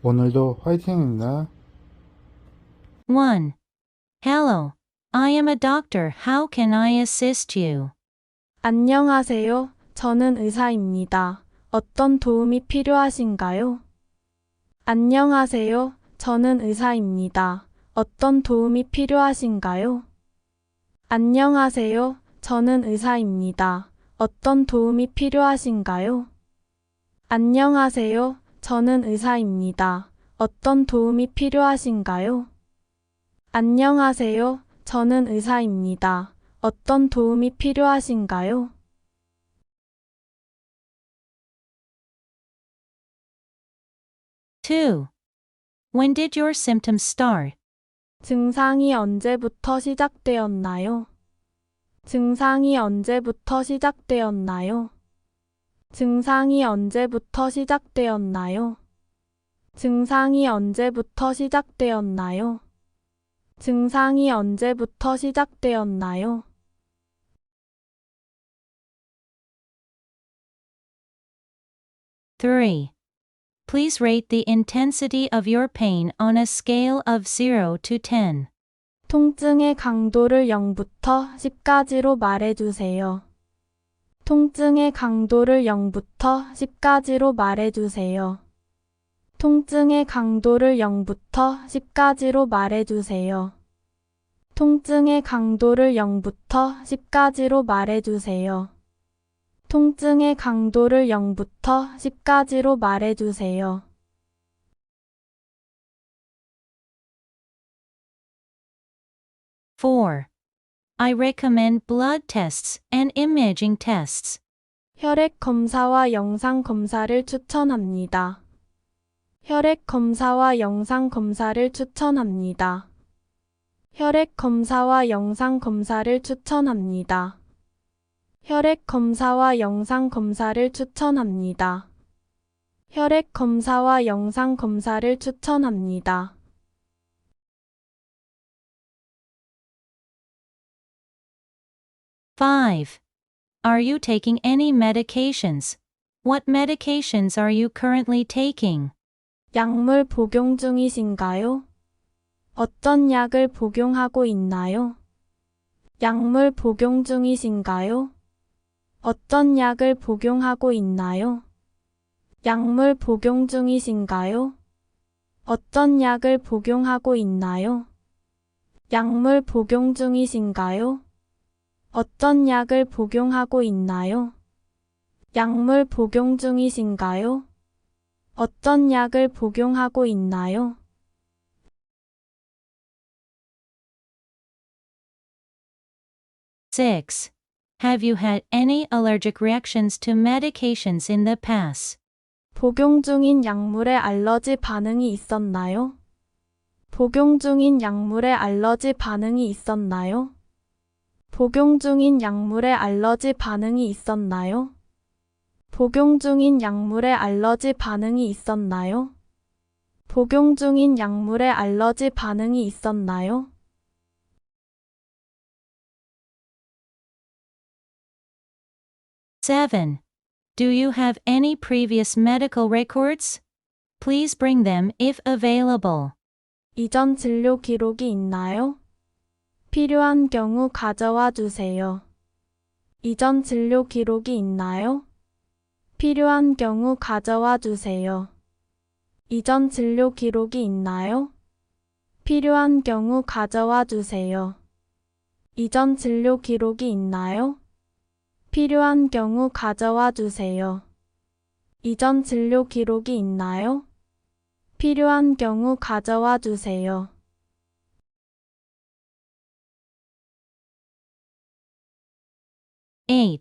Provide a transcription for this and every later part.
오늘도 화이팅입니다. 1. Hello. I am a doctor. How can I assist you? 안녕하세요. 저는 의사입니다. 어떤 도움이 필요하신가요? 안녕하세요. 저는 의사입니다. 어떤 도움이 필요하신가요? 안녕하세요. 저는 의사입니다. 어떤 도움이 필요하신가요? 안녕하세요. 저는 의사입니다. 어떤 도움이 필요하신가요? 안녕하세요. 저는 의사입니다. 어떤 도움이 필요하신가요? 2. When did your symptoms start? 증상이 언제부터 시작되었나요? 증상이 언제부터 시작되었나요? 증상이 언제부터 시작되었나요? 증상이 언제부터 시작되었나요? 증상이 언제부터 시작되었나요? 3. Please rate the intensity of your pain on a scale of 0 to 10. 통증의 강도를 0부터 10까지로 말해주세요. 통증의 강도를 0부터 10까지로 말해주세요. 통증의 강도를 0부터 10까지로 말해주세요. 통증의 강도를 0부터 10까지로 말해주세요. 통증의 강도를 0부터 10까지로 말해주세요. 4. I recommend blood tests and imaging tests. 혈액 검사와 영상 검사를 추천합니다. 혈액 검사와 영상 검사를 추천합니다. 혈액 검사와 영상 검사를 추천합니다. 혈액 검사와 영상 검사를 추천합니다. 혈액 검사와 영상 검사를 추천합니다. 5. Are you taking any medications? What medications are you currently taking? 약물 복용 중이신가요? 어떤 약을 복용하고 있나요? 약물 복용 중이신가요? 어떤 약을 복용하고 있나요? 약물 복용 중이신가요? 어떤 약을 복용하고 있나요? 약물 복용 중이신가요? 어떤 약을 복용하고 있나요? 약물 복용 중이신가요? 어떤 약을 복용하고 있나요? 6. Have you had any allergic reactions to medications in the past? 복용 중인 약물에 알러지 반응이 있었나요? 복용 중인 약물에 알러지 반응이 있었나요? 복용 중인 약물에 알러지 반응이 있었나요? 복용 중인 약물에 알러지 반응이 있었나요? 복용 중인 약물에 알러지 반응이 있었나요? 7. Do you have any previous medical records? Please bring them if available. 이전 진료 기록이 있나요? 필요한 경우 가져와 주세요. 이전 진료 기록이 있나요? 필요한 경우 가져와 주세요. 이전 진료 기록이 있나요? 필요한 경우 가져와 주세요. 이전 진료 기록이 있나요? 필요한 경우 가져와 주세요. 이전 진료 기록이 있나요? 필요한 경우 가져와 주세요. 8.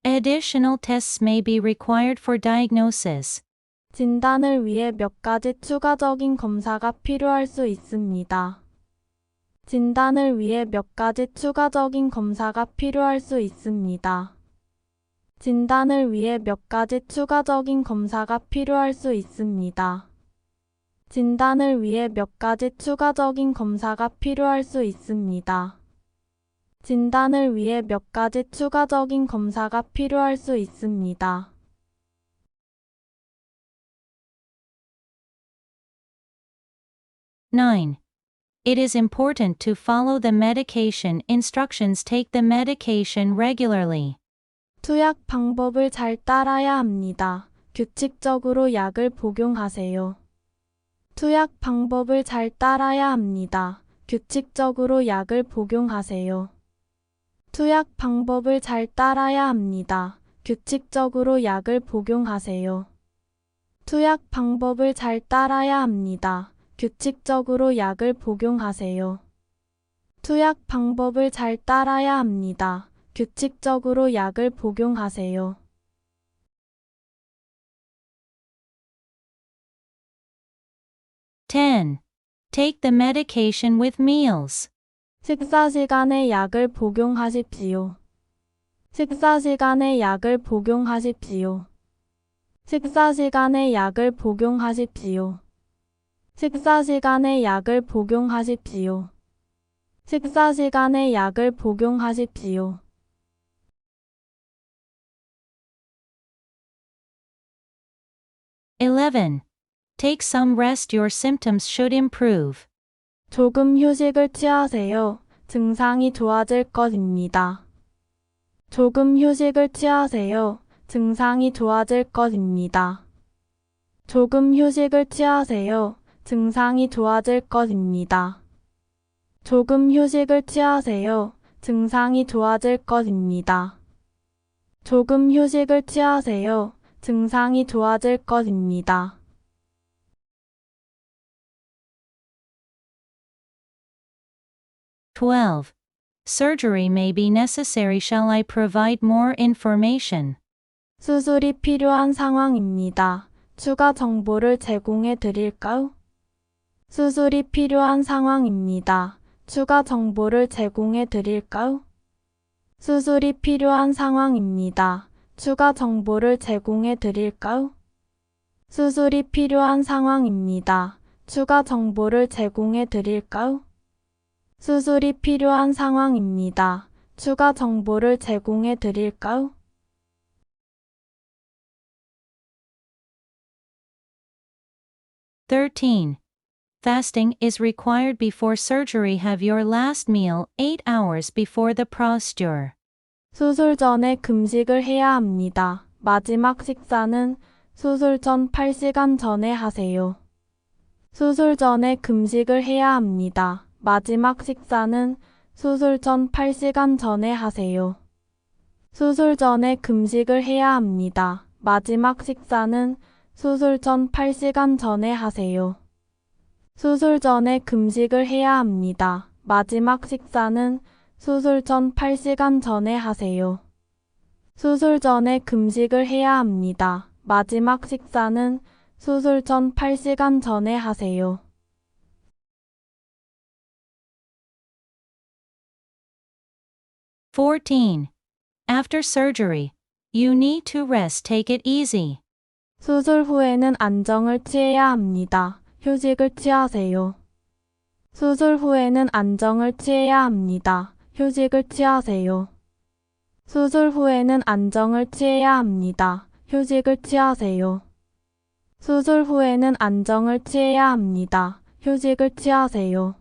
Additional tests may be required for diagnosis. 진단을 위해 몇 가지 추가적인 검사가 필요할 수 있습니다. 진단을 위해 몇 가지 추가적인 검사가 필요할 수 있습니다. 진단을 위해 몇 가지 추가적인 검사가 필요할 수 있습니다. 진단을 위해 몇 가지 추가적인 검사가 필요할 수 있습니다. 진단을 위해 몇 가지 추가적인 검사가 필요할 수 있습니다. 9. It is important to follow the medication instructions. Take the medication regularly. 투약 방법을 잘 따라야 합니다. 규칙적으로 약을 복용하세요. 투약 방법을 잘 따라야 합니다. 규칙적으로 약을 복용하세요. 투약 방법을 잘 따라야 합니다. 규칙적으로 약을 복용하세요. 투약 방법을 잘 따라야 합니다. 규칙적으로 약을 복용하세요. 투약 방법을 잘 따라야 합니다. 규칙적으로 약을 복용하세요. (10) Take the medication with meals. 식사 시간에 약을 복용하십시오. 식사 시간에 약을 복용하십시오. 식사 시간에 약을 복용하십시오. 식사 시간에 약을 복용하십시오. 식사 시간에 약을 복용하십시오. (11) Take some rest. Your symptoms should improve. 조금 휴식을 취하세요. 증상이 좋아질 것입니다. 조금 휴식을 취하세요. 증상이 좋아질 것입니다. 조금 휴식을 취하세요. 증상이 좋아질 것입니다. 조금 휴식을 취하세요. 증상이 좋아질 것입니다. 조금 휴식을 취하세요. 증상이 좋아질 것입니다. (12) Surgery may be necessary. Shall I provide more information? 수술이 필요한 상황입니다. 추가 정보를 제공해 드릴까요? 수술이 필요한 상황입니다. 추가 정보를 제공해 드릴까요? 수술이 필요한 상황입니다. 추가 정보를 제공해 드릴까요? 수술이 필요한 상황입니다. 추가 정보를 제공해 드릴까요? 수술이 필요한 상황입니다. 추가 정보를 제공해 드릴까요? (13) Fasting is required before surgery. Have your last meal 8 hours before the procedure. 수술 전에 금식을 해야 합니다. 마지막 식사는 수술 전 8시간 전에 하세요. 수술 전에 금식을 해야 합니다. 마지막 식사는 수술 전 8시간 전에 하세요. 수술 전에 금식을 해야 합니다. 마지막 식사는 수술 전 8시간 전에 하세요. 수술 전에 금식을 해야 합니다. 마지막 식사는 수술 전 8시간 전에 하세요. 수술 전에 금식을 해야 합니다. 마지막 식사는 수술 전 8시간 전에 하세요. (14) After surgery, you need to rest. Take it easy. 수술 후에는 안정을 취해야 합니다. 휴식을 취하세요. 수술 후에는 안정을 취해야 합니다. 휴식을 취하세요. 수술 후에는 안정을 취해야 합니다. 휴식을 취하세요. 수술 후에는 안정을 취해야 합니다. 휴식을 취하세요.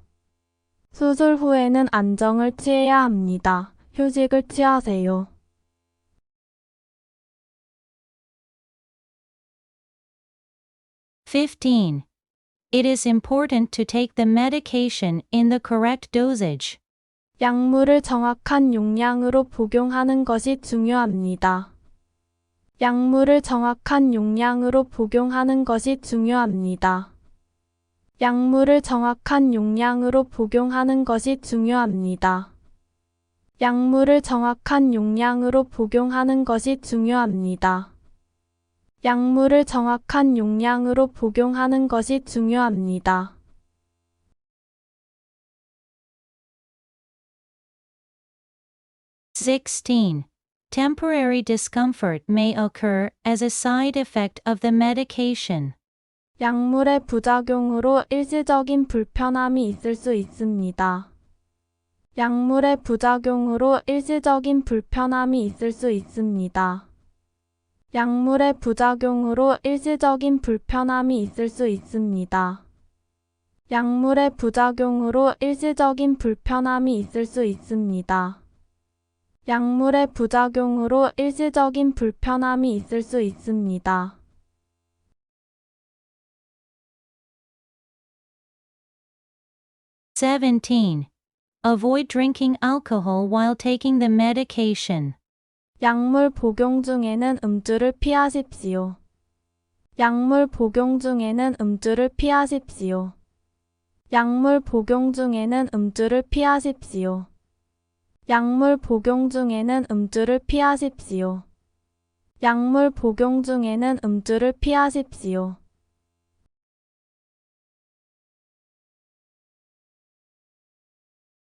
수술 후에는 안정을 취해야 합니다. 휴식을 취하세요. (15) It is important to take the medication in the correct dosage. 약물을 정확한 용량으로 복용하는 것이 중요합니다. 약물을 정확한 용량으로 복용하는 것이 중요합니다. 약물을 정확한 용량으로 복용하는 것이 중요합니다. 약물을 정확한 용량으로 복용하는 것이 중요합니다. 약물을 정확한 용량으로 복용하는 것이 중요합니다. (16) Temporary discomfort may occur as a side effect of the medication. 약물의 부작용으로 일시적인 불편함이 있을 수 있습니다. 약물의 부작용으로 일시적인 불편함이 있을 수 있습니다. 약물의 부작용으로 일시적인 불편함이 있을 수 있습니다. 약물의 부작용으로 일시적인 불편함이 있을 수 있습니다. 약물의 부작용으로 일시적인 불편함이 있을 수 있습니다. 17. Avoid drinking alcohol while taking the medication. 약물 복용 중에는 음주를 피하십시오. 약물 복용 중에는 음주를 피하십시오. 약물 복용 중에는 음주를 피하십시오. 약물 복용 중에는 음주를 피하십시오. 약물 복용 중에는 음주를 피하십시오.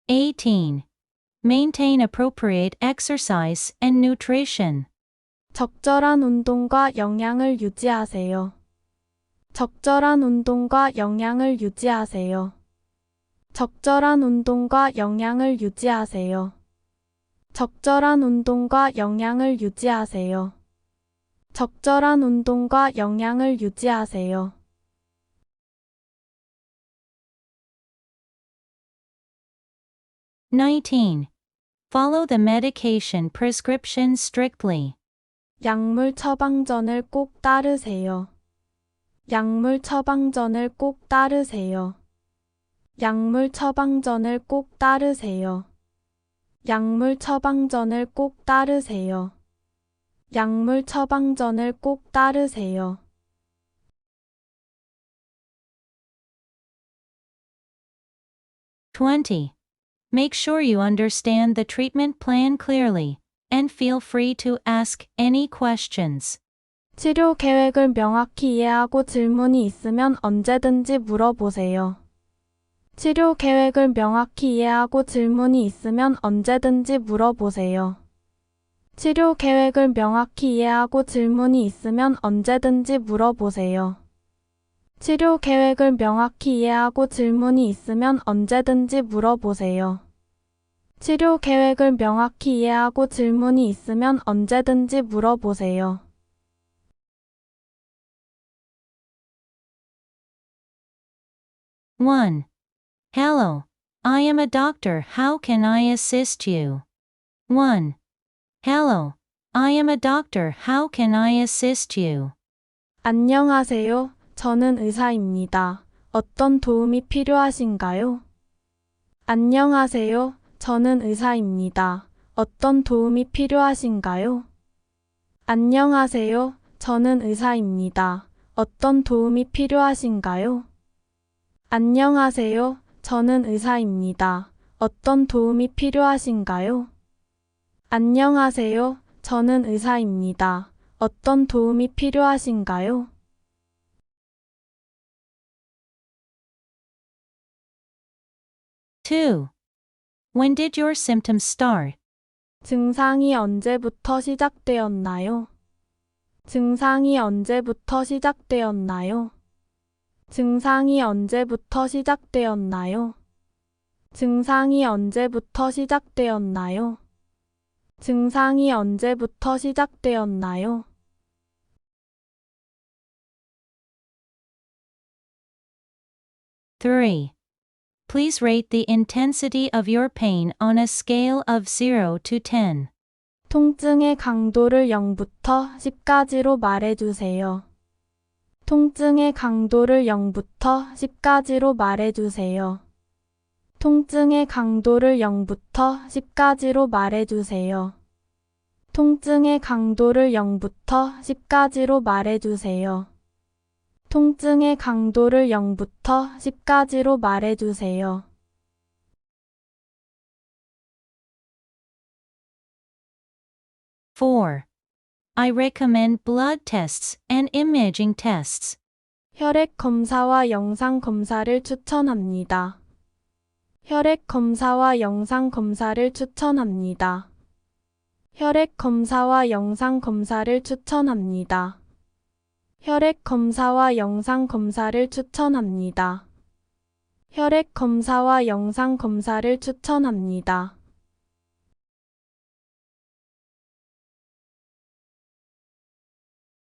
18. Maintain appropriate exercise and nutrition. 적절한 운동과 영양을 유지하세요. 적절한 운동과 영양을 유지하세요. 적절한 운동과 영양을 유지하세요. 적절한 운동과 영양을 유지하세요. 적절한 운동과 영양을 유지하세요. 19. Follow the medication prescription strictly. 약물 처방전을 꼭 따르세요. 약물 처방전을 꼭 따르세요. 약물 처방전을 꼭 따르세요. 약물 처방전을 꼭 따르세요. 약물 처방전을 꼭 따르세요. 20. Make sure you understand the treatment plan clearly, and feel free to ask any questions. 치료 계획을 명확히 이해하고 질문이 있으면 언제든지 물어보세요. 치료 계획을 명확히 이해하고 질문이 있으면 언제든지 물어보세요. 치료 계획을 명확히 이해하고 질문이 있으면 언제든지 물어보세요. 치료 계획을 명확히 이해하고 질문이 있으면 언제든지 물어보세요. 치료 계획을 명확히 이해하고 질문이 있으면 언제든지 물어보세요. 1. Hello. I am a doctor. How can I assist you? 1. Hello. I am a doctor. How can I assist you? 안녕하세요. 저는 의사입니다. 어떤 도움이 필요하신가요? 안녕하세요. 저는 의사입니다. 어떤 도움이 필요하신가요? 안녕하세요. 저는 의사입니다. 어떤 도움이 필요하신가요? 안녕하세요. 저는 의사입니다. 어떤 도움이 필요하신가요? 안녕하세요. 저는 의사입니다. 어떤 도움이 필요하신가요? 2. When did your symptoms start? 증상이 언제부터 시작되었나요? 증상이 언제부터 시작되었나요? 증상이 언제부터 시작되었나요? 증상이 언제부터 시작되었나요? 증상이 언제부터 시작되었나요? 3. Please rate the intensity of your pain on a scale of 0 to 10. 통증의 강도를 0부터 10까지로 말해주세요. 통증의 강도를 0부터 10까지로 말해주세요. 통증의 강도를 0부터 10까지로 말해주세요. 통증의 강도를 0부터 10까지로 말해주세요. 통증의 강도를 0부터 10까지로 말해주세요. 4. I recommend blood tests and imaging tests. 혈액 검사와 영상 검사를 추천합니다. 혈액 검사와 영상 검사를 추천합니다. 혈액 검사와 영상 검사를 추천합니다. 혈액 검사와 영상 검사를 추천합니다. 혈액 검사와 영상 검사를 추천합니다.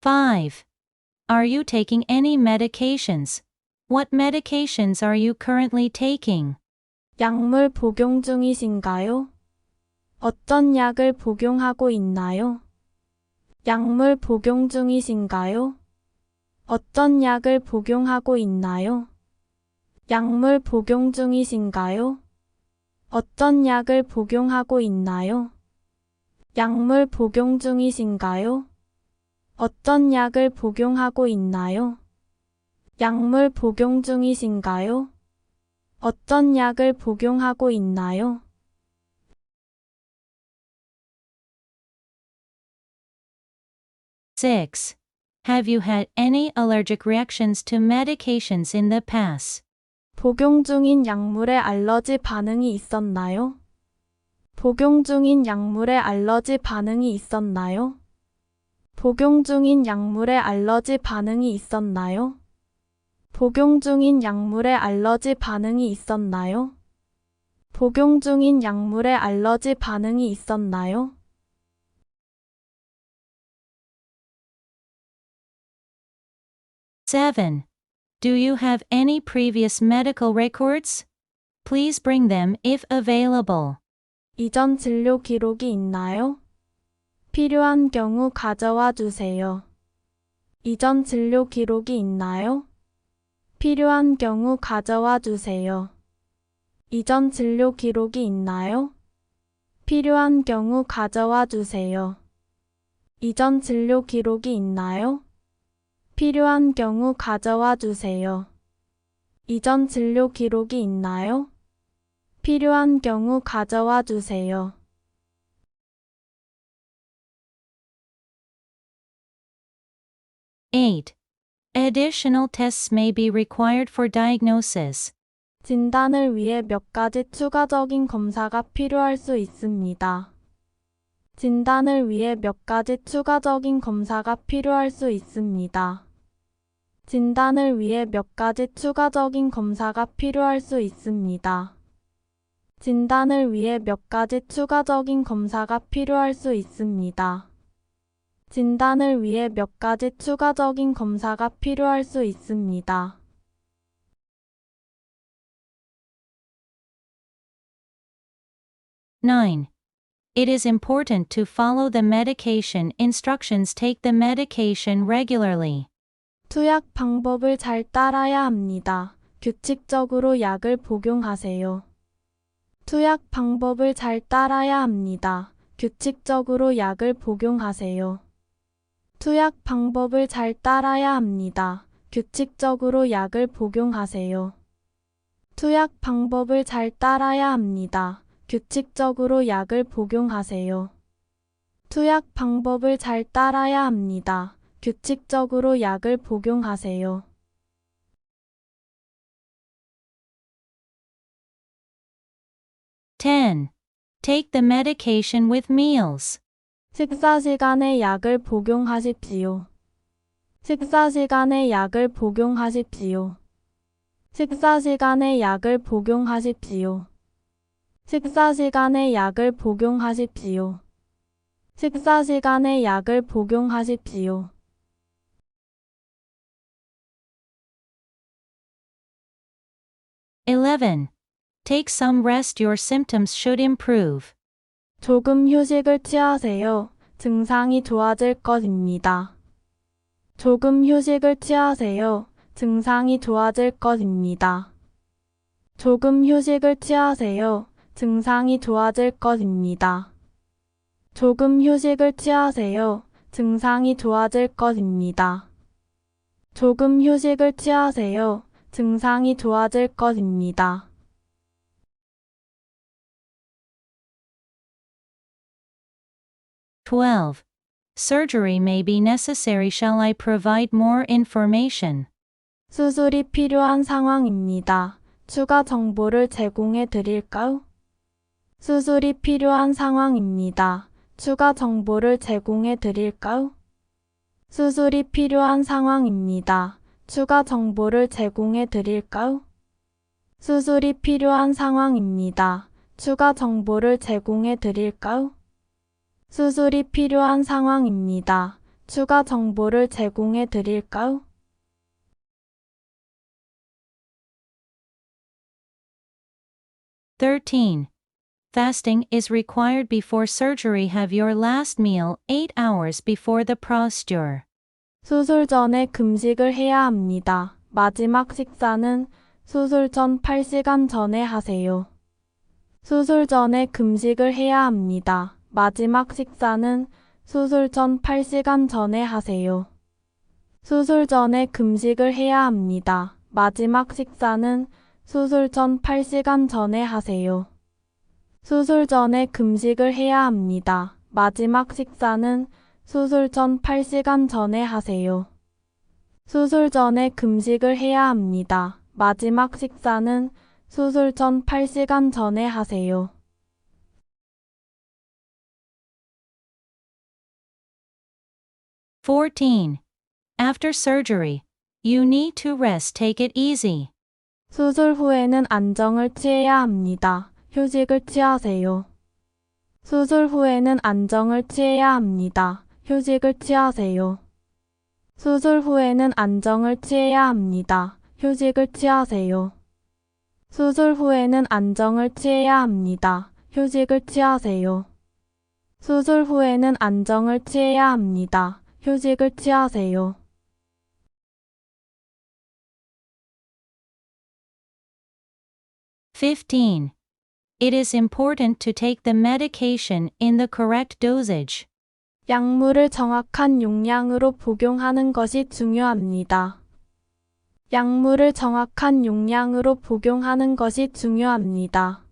5. Are you taking any medications, What medications are you currently taking? 약물 복용 중이신가요? 어떤 약을 복용하고 있나요? 약물 복용 중이신가요? 어떤 약을 복용하고 있나요? 약물 복용 중이신가요? 어떤 약을 복용하고 있나요? 약물 복용 중이신가요? 어떤 약을 복용하고 있나요? 약물 복용 중이신가요? 어떤 약을 복용하고 있나요? 6. Have you had any allergic reactions to medications in the past? 복용 중인 약물에 알러지 반응이 있었나요? 복용 중인 약물에 알러지 반응이 있었나요? 복용 중인 약물에 알러지 반응이 있었나요? 복용 중인 약물에 알러지 반응이 있었나요? 복용 중인 약물에 알러지 반응이 있었나요? 7. Do you have any previous medical records? Please bring them if available. 이전 진료 기록이 있나요? 필요한 경우 가져와 주세요. 이전 진료 기록이 있나요? 필요한 경우 가져와 주세요. 이전 진료 기록이 있나요? 필요한 경우 가져와 주세요. 이전 진료 기록이 있나요? 필요한 경우 가져와 주세요. 이전 진료 기록이 있나요? 필요한 경우 가져와 주세요. 8. Additional tests may be required for diagnosis. 진단을 위해 몇 가지 추가적인 검사가 필요할 수 있습니다. 진단을 위해 몇 가지 추가적인 검사가 필요할 수 있습니다. 진단을 위해 몇 가지 추가적인 검사가 필요할 수 있습니다. 진단을 위해 몇 가지 추가적인 검사가 필요할 수 있습니다. 진단을 위해 몇 가지 추가적인 검사가 필요할 수 있습니다. 9. It is important to follow the medication instructions. Take the medication regularly. 투약 방법을 잘 따라야 합니다. 규칙적으로 약을 복용하세요. 투약 방법을 잘 따라야 합니다. 규칙적으로 약을 복용하세요. 투약 방법을 잘 따라야 합니다. 규칙적으로 약을 복용하세요. 투약 방법을 잘 따라야 합니다. 규칙적으로 약을 복용하세요. 투약 방법을 잘 따라야 합니다. 규칙적으로 약을 복용하세요. 10. Take the medication with meals. 식사 시간에 약을 복용하십시오. 식사 시간에 약을 복용하십시오. 식사 시간에 약을 복용하십시오. 식사 시간에 약을 복용하십시오. 식사 시간에 약을 복용하십시오. 11. Take some rest. Your symptoms should improve. 조금 휴식을 취하세요. 증상이 좋아질 것입니다. 조금 휴식을 취하세요. 증상이 좋아질 것입니다. 조금 휴식을 취하세요. 증상이 좋아질 것입니다. 조금 휴식을 취하세요. 증상이 좋아질 것입니다. 조금 휴식을 취하세요. 증상이 좋아질 것입니다. 12. Surgery may be necessary. Shall I provide more information? 수술이 필요한 상황입니다. 추가 정보를 제공해 드릴까요? 수술이 필요한 상황입니다. 추가 정보를 제공해 드릴까요? 수술이 필요한 상황입니다. 추가 정보를 제공해 드릴까요? 수술이 필요한 상황입니다. 추가 정보를 제공해 드릴까요? 수술이 필요한 상황입니다. 추가 정보를 제공해 드릴까요? 13. Fasting is required before surgery. Have your last meal 8 hours before the procedure. 수술 전에 금식을 해야 합니다. 마지막 식사는 수술 전 8시간 전에 하세요. 수술 전에 금식을 해야 합니다. 마지막 식사는 수술 전 8시간 전에 하세요. 수술 전에 금식을 해야 합니다. 마지막 식사는 수술 전 8시간 전에 하세요. 수술 전에 금식을 해야 합니다. 마지막 식사는 수술 전 8시간 전에 하세요. 수술 전에 금식을 해야 합니다. 마지막 식사는 수술 전 8시간 전에 하세요. (14) After surgery, you need to rest. Take it easy. 수술 후에는 안정을 취해야 합니다. 휴식을 취하세요. 수술 후에는 안정을 취해야 합니다. 휴식을 취하세요. 수술 후에는 안정을 취해야 합니다. 휴식을 취하세요. 수술 후에는 안정을 취해야 합니다. 휴식을 취하세요. 수술 후에는 안정을 취해야 합니다. 휴식을 취하세요. (15) It is important to take the medication in the correct dosage. 약물을 정확한 용량으로 복용하는 것이 중요합니다. 약물을 정확한 용량으로 복용하는 것이 중요합니다.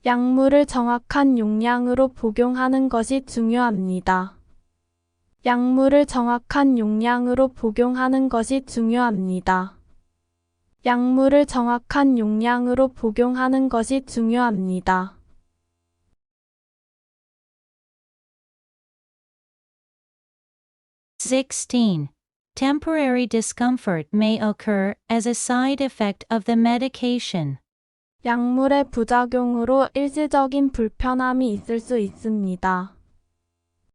약물을 정확한 용량으로 복용하는 것이 중요합니다. 약물을 정확한 용량으로 복용하는 것이 중요합니다. 약물을 정확한 용량으로 복용하는 것이 중요합니다. (16) Temporary discomfort may occur as a side effect of the medication. 약물의 부작용으로 일시적인 불편함이 있을 수 있습니다.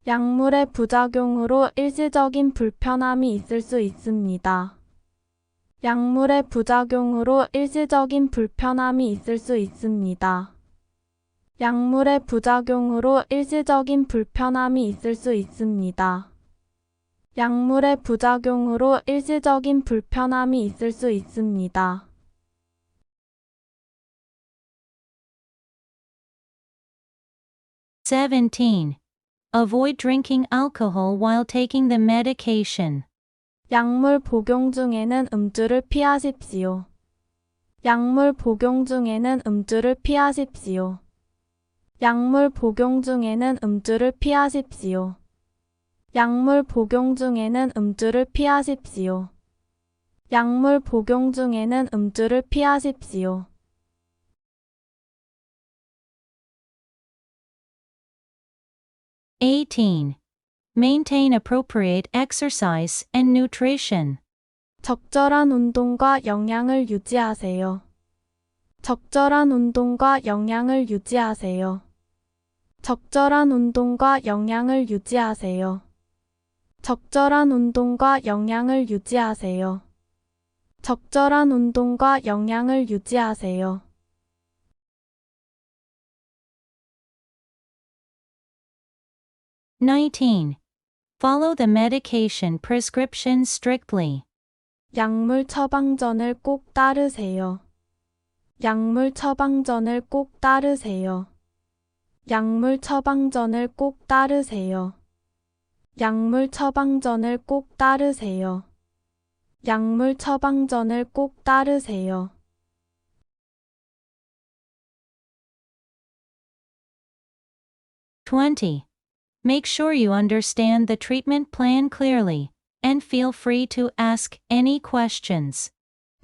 약물의 부작용으로 일시적인 불편함이 있을 수 있습니다. 약물의 부작용으로 일시적인 불편함이 있을 수 있습니다. 약물의 부작용으로 일시적인 불편함이 있을 수 있습니다. 약물의 부작용으로 일시적인 불편함이 있을 수 있습니다. (17) Avoid drinking alcohol while taking the medication. 약물 복용 중에는 음주를 피하십시오. 약물 복용 중에는 음주를 피하십시오. 약물 복용 중에는 음주를 피하십시오. 약물 복용 중에는 음주를 피하십시오. 약물 복용 중에는 음주를 피하십시오. (18) Maintain appropriate exercise and nutrition. 적절한 운동과 영양을 유지하세요. 적절한 운동과 영양을 유지하세요. 적절한 운동과 영양을 유지하세요. 적절한 운동과 영양을 유지하세요. 적절한 운동과 영양을 유지하세요. (19) Follow the medication prescription strictly. 약물 처방전을 꼭 따르세요. 약물 처방전을 꼭 따르세요. 약물 처방전을 꼭 따르세요. 약물 처방전을 꼭 따르세요. 약물 처방전을 꼭 따르세요. (20) Make sure you understand the treatment plan clearly, and feel free to ask any questions.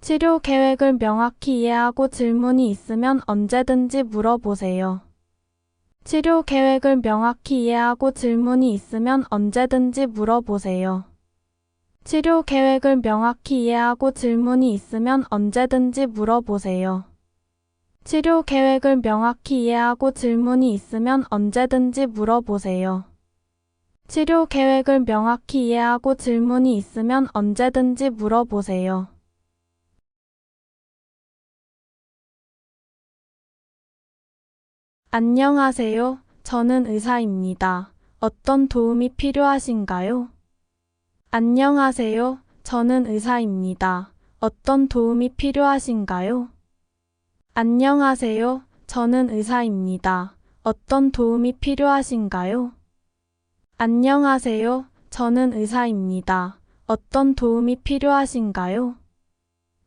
치료 계획을 명확히 이해하고 질문이 있으면 언제든지 물어보세요. 치료 계획을 명확히 이해하고 질문이 있으면 언제든지 물어보세요. 치료 계획을 명확히 이해하고 질문이 있으면 언제든지 물어보세요. 치료 계획을 명확히 이해하고 질문이 있으면 언제든지 물어보세요. 치료 계획을 명확히 이해하고 질문이 있으면 언제든지 물어보세요. 안녕하세요. 저는 의사입니다. 어떤 도움이 필요하신가요? 안녕하세요. 저는 의사입니다. 어떤 도움이 필요하신가요? 안녕하세요. 저는 의사입니다. 어떤 도움이 필요하신가요? 안녕하세요. 저는 의사입니다. 어떤 도움이 필요하신가요?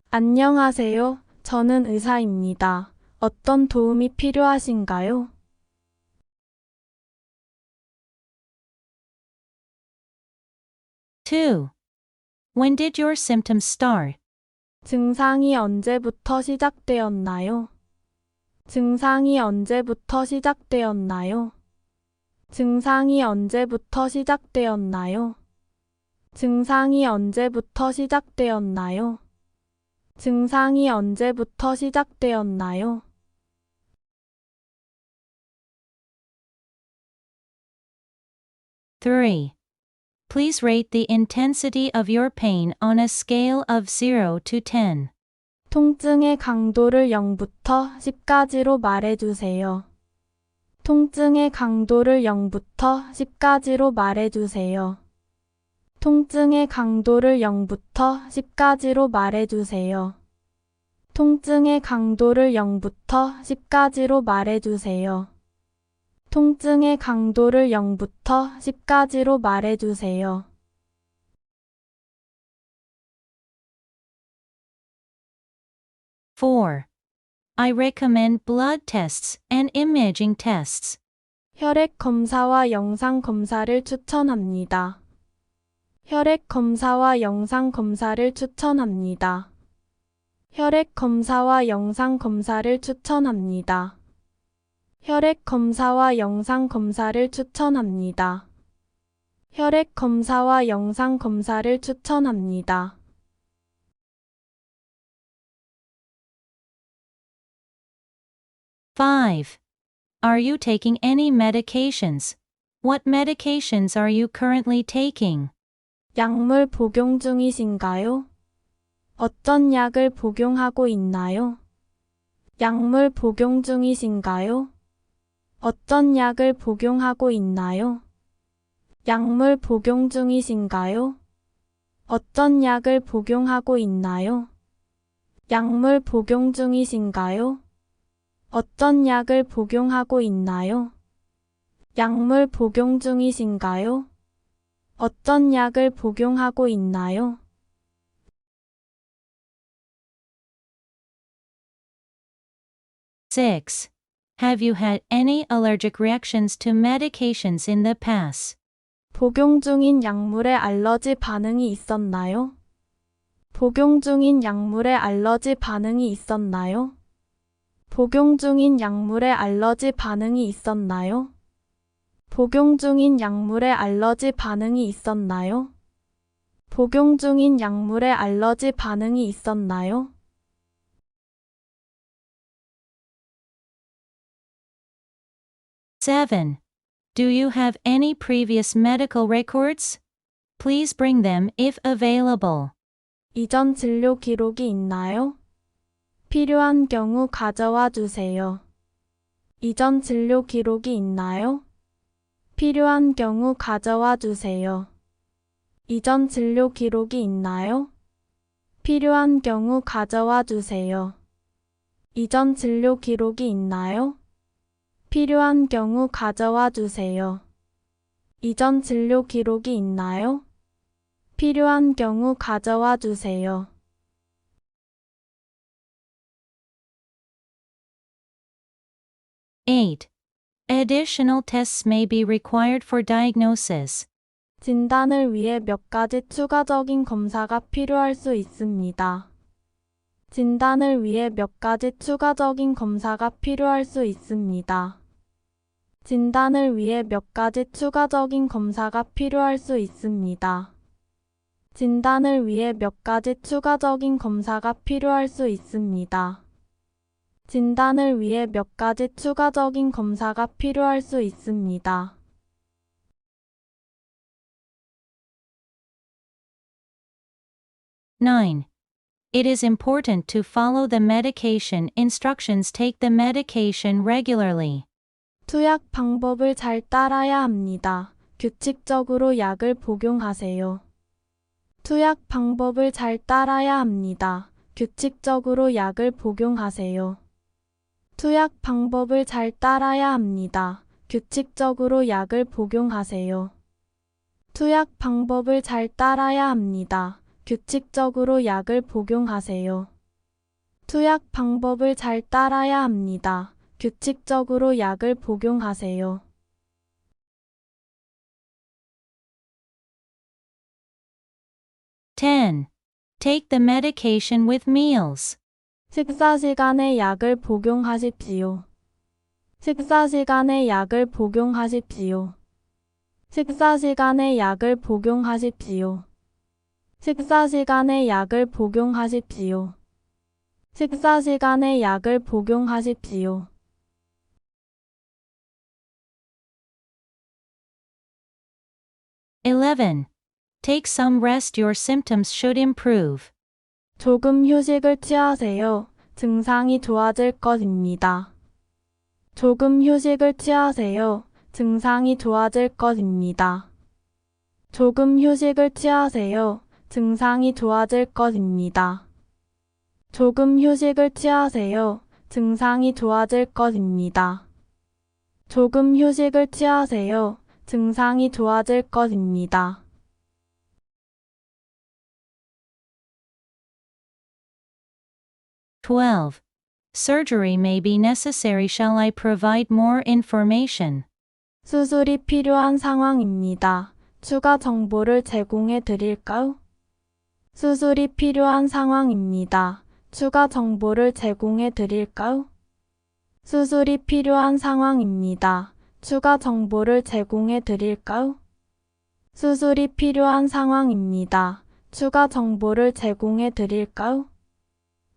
안녕하세요. 저는 의사입니다. 어떤 도움이 필요하신가요? 2. When did your symptoms start? 증상이 언제부터 시작되었나요? 증상이 언제부터 시작되었나요? 증상이 언제부터 시작되었나요? 증상이 언제부터 시작되었나요? 증상이 언제부터 시작되었나요? 3. Please rate the intensity of your pain on a scale of 0 to 10. 통증의 강도를 0부터 10까지로 말해주세요. 통증의 강도를 0부터 10까지로 말해주세요. 통증의 강도를 0부터 10까지로 말해주세요. 통증의 강도를 0부터 10까지로 말해주세요. 통증의 강도를 0부터 10까지로 말해주세요. 4. I recommend blood tests and imaging tests. 혈액 검사와 영상 검사를 추천합니다. 혈액 검사와 영상 검사를 추천합니다. 혈액 검사와 영상 검사를 추천합니다. 혈액 검사와 영상 검사를 추천합니다. 혈액 검사와 영상 검사를 추천합니다. 5. Are you taking any medications? What medications are you currently taking? 약물 복용 중이신가요? 어떤 약을 복용하고 있나요? 약물 복용 중이신가요? 어떤 약을 복용하고 있나요? 약물 복용 중이신가요? 어떤 약을 복용하고 있나요? 약물 복용 중이신가요? 어떤 약을 복용하고 있나요? 약물 복용 중이신가요? 어떤 약을 복용하고 있나요? 6. Have you had any allergic reactions to medications in the past? 복용 중인 약물에 알러지 반응이 있었나요? 복용 중인 약물에 알러지 반응이 있었나요? 복용 중인 약물에 알러지 반응이 있었나요? 복용 중인 약물에 알러지 반응이 있었나요? 복용 중인 약물에 알러지 반응이 있었나요? 7. Do you have any previous medical records? Please bring them if available. 이전 진료 기록이 있나요? 필요한 경우 가져와 주세요. 이전 진료 기록이 있나요? 필요한 경우 가져와 주세요. 이전 진료 기록이 있나요? 필요한 경우 가져와 주세요. 이전 진료 기록이 있나요? 필요한 경우 가져와 주세요. 이전 진료 기록이 있나요? 필요한 경우 가져와 주세요. 8. Additional tests may be required for diagnosis. 진단을 위해 몇 가지 추가적인 검사가 필요할 수 있습니다. 진단을 위해 몇 가지 추가적인 검사가 필요할 수 있습니다. 진단을 위해 몇 가지 추가적인 검사가 필요할 수 있습니다. 진단을 위해 몇 가지 추가적인 검사가 필요할 수 있습니다. 진단을 위해 몇 가지 추가적인 검사가 필요할 수 있습니다. 9. It is important to follow the medication instructions. Take the medication regularly. 투약 방법을 잘 따라야 합니다. 규칙적으로 약을 복용하세요. 투약 방법을 잘 따라야 합니다. 규칙적으로 약을 복용하세요. 투약 방법을 잘 따라야 합니다. 규칙적으로 약을 복용하세요. 투약 방법을 잘 따라야 합니다. 규칙적으로 약을 복용하세요. 투약 방법을 잘 따라야 합니다. 규칙적으로 약을 복용하세요. 10. Take the medication with meals. 식사 시간에 약을 복용하십시오. 식사 시간에 약을 복용하십시오. 식사 시간에 약을 복용하십시오. 식사 시간에 약을 복용하십시오. 식사 시간에 약을 복용하십시오. 11. Take some rest. Your symptoms should improve. 조금 휴식을 취하세요. 증상이 좋아질 것입니다. 조금 휴식을 취하세요. 증상이 좋아질 것입니다. 조금 휴식을 취하세요. 증상이 좋아질 것입니다. 조금 휴식을 취하세요. 증상이 좋아질 것입니다. 조금 휴식을 취하세요. 증상이 좋아질 것입니다. 12. Surgery may be necessary. Shall I provide more information? 수술이 필요한 상황입니다. 추가 정보를 제공해 드릴까요? 수술이 필요한 상황입니다. 추가 정보를 제공해 드릴까요? 수술이 필요한 상황입니다. 추가 정보를 제공해 드릴까요? 수술이 필요한 상황입니다. 추가 정보를 제공해 드릴까요?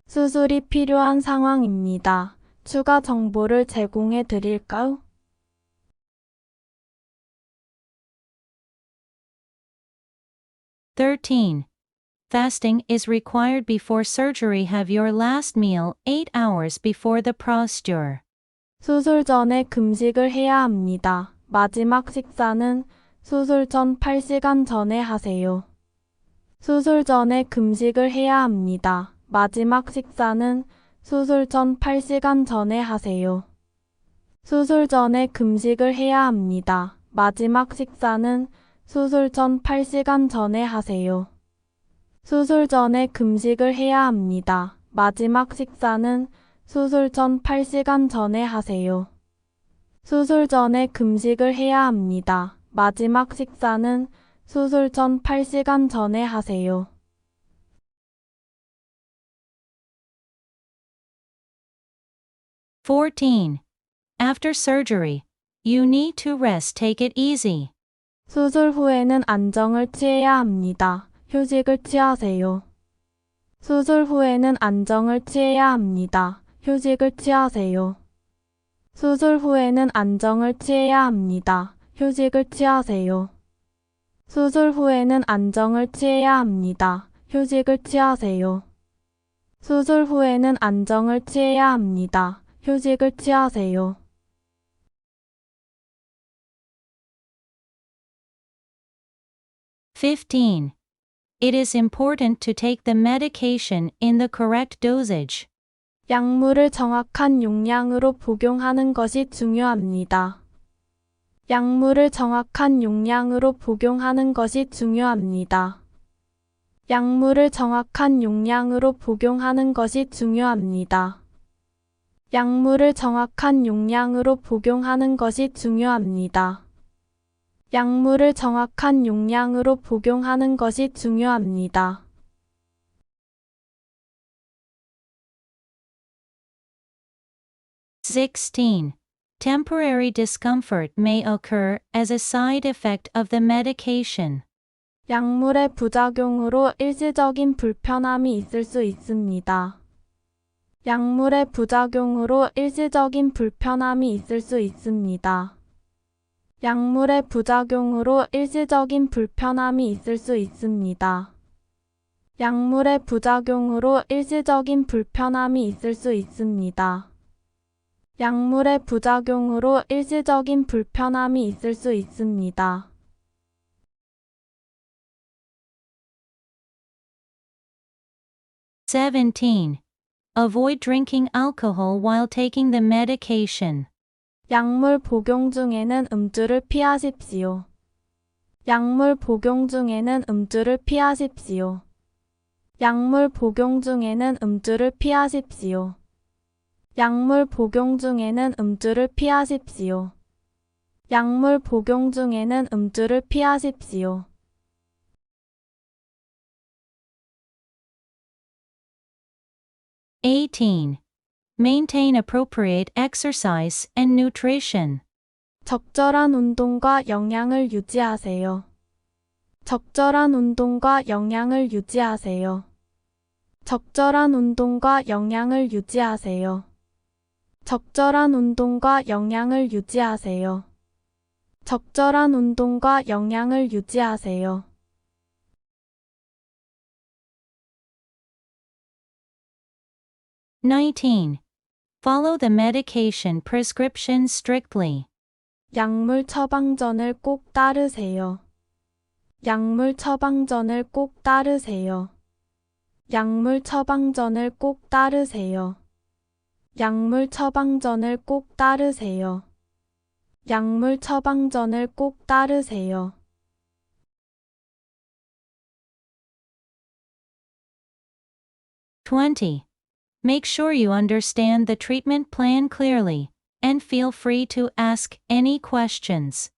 수술이 필요한 상황입니다. 추가 정보를 제공해 드릴까요? 13. Fasting is required before surgery. Have your last meal 8 hours before the procedure. 수술 전에 금식을 해야 합니다. 마지막 식사는 수술 전 8시간 전에 하세요. 수술 전에 금식을 해야 합니다. 마지막 식사는 수술 전 8시간 전에 하세요. 수술 전에 금식을 해야 합니다. 마지막 식사는 수술 전 8시간 전에 하세요. 수술 전에 금식을 해야 합니다. 마지막 식사는 수술 전 8시간 전에 하세요. 수술 전에 금식을 해야 합니다. 마지막 식사는 수술 전 8시간 전에 하세요. 14. After surgery, you need to rest. Take it easy. 수술 후에는 안정을 취해야 합니다. 휴식을 취하세요. 수술 후에는 안정을 취해야 합니다. 휴식을 취하세요. 수술 후에는 안정을 취해야 합니다. 휴식을 취하세요. 수술 후에는 안정을 취해야 합니다. 휴식을 취하세요. 수술 후에는 안정을 취해야 합니다. 휴식을 취하세요. 15. It is important to take the medication in the correct dosage. 약물을 정확한 용량으로 복용하는 것이 중요합니다. 약물을 정확한 용량으로 복용하는 것이 중요합니다. 약물을 정확한 용량으로 복용하는 것이 중요합니다. 약물을 정확한 용량으로 복용하는 것이 중요합니다. 약물을 정확한 용량으로 복용하는 것이 중요합니다. 16. Temporary discomfort may occur as a side effect of the medication. 약물의 부작용으로 일시적인 불편함이 있을 수 있습니다. 약물의 부작용으로 일시적인 불편함이 있을 수 있습니다. 약물의 부작용으로 일시적인 불편함이 있을 수 있습니다. 약물의 부작용으로 일시적인 불편함이 있을 수 있습니다. 약물의 부작용으로 일시적인 불편함이 있을 수 있습니다. 17. Avoid drinking alcohol while taking the medication. 약물 복용 중에는 음주를 피하십시오. 약물 복용 중에는 음주를 피하십시오. 약물 복용 중에는 음주를 피하십시오. 약물 복용 중에는 음주를 피하십시오. 약물 복용 중에는 음주를 피하십시오. 18. Maintain appropriate exercise and nutrition. 적절한 운동과 영양을 유지하세요. 적절한 운동과 영양을 유지하세요. 적절한 운동과 영양을 유지하세요. 적절한 운동과 영양을 유지하세요. 적절한 운동과 영양을 유지하세요. 19. Follow the medication prescription strictly. 약물 처방전을 꼭 따르세요. 약물 처방전을 꼭 따르세요. 약물 처방전을 꼭 따르세요. 약물 처방전을 꼭 따르세요. 약물 처방전을 꼭 따르세요. 20. Make sure you understand the treatment plan clearly, and feel free to ask any questions.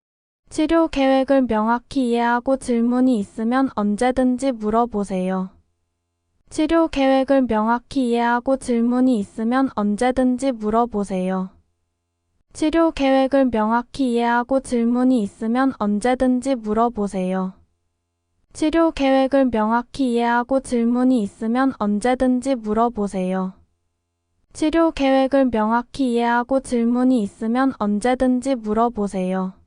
치료 계획을 명확히 이해하고 질문이 있으면 언제든지 물어보세요. 치료 계획을 명확히 이해하고 질문이 있으면 언제든지 물어보세요. 치료 계획을 명확히 이해하고 질문이 있으면 언제든지 물어보세요. 치료 계획을 명확히 이해하고 질문이 있으면 언제든지 물어보세요. 치료 계획을 명확히 이해하고 질문이 있으면 언제든지 물어보세요.